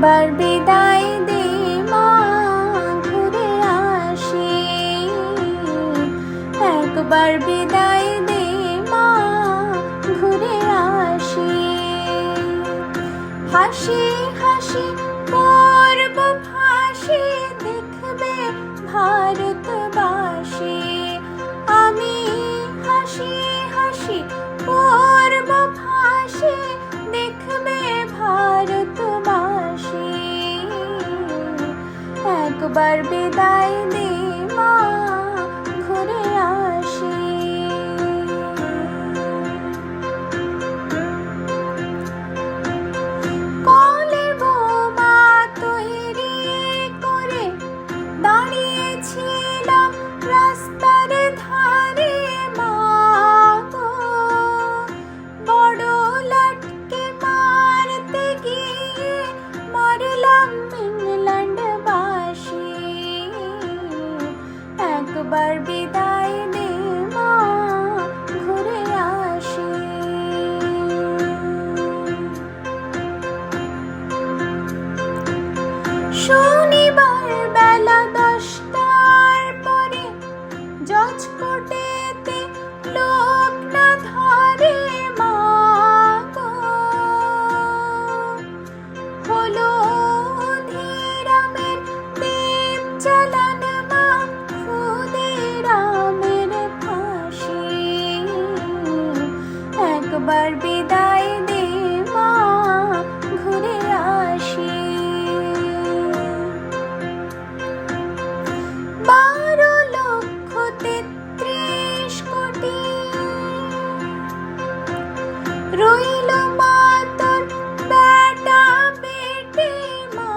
একবার বিদায় দে মা, ঘুরে আসি। একবার বিদায় দে মা, ঘুরে আসি। হাসি হাসি করব ফাঁসি, দেখবে ভারতবাসী। আমি হাসি হাসি করব ফাঁসি, দেখবে ভারতবাসী। একবার বিদায় দে মা, ঘুরে আসি। কলের বোমা তৈরি করে দাঁড়িয়েছিলাম রাস্তার ধারে মা গো। বড় লাটকে মারতে গিয়ে মরলাম ইংল্যান্ডবাসী। একবার বিদায় দে মা, ঘুরে আসি। শনিবার বেলা 10টার পরে জজকোর্টেতে লোক না ধরে মা গো। হলো ধীরামের দীপ জ্বালান মা, ক্ষুদিরামের ফাঁসি। একবার বিদায় দে মা, ঘুরে আসি। 12,33,000,000,000 রইল মা তোর বেটা বেটি মা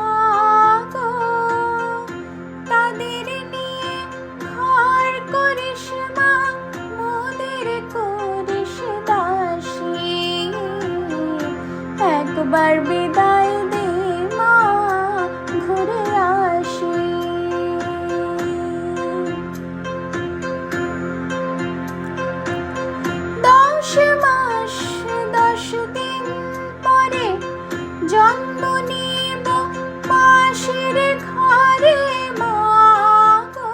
গো। তাদের নিয়ে ঘর করিস মা, মোদের করিস দাসী। একবার বিদায় দে মা, ঘুরে আসি। 10 মাস 10 দিন পরে জন্ম নিব মাসির ঘরে মা গো।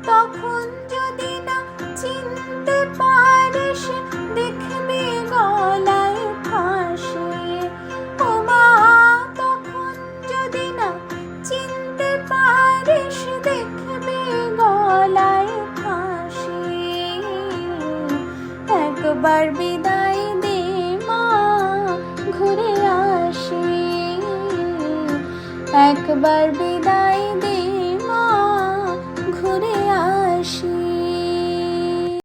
তখন যদি না চিনতে পারিস, দেখবি গলায় ফাঁসি। ও মা, তখন যদি না চিনতে পারিস, দেখবি গলায় ফাঁসি। একবার বিদায় দে মা, ঘুরে আসি। একবার বিদায় দে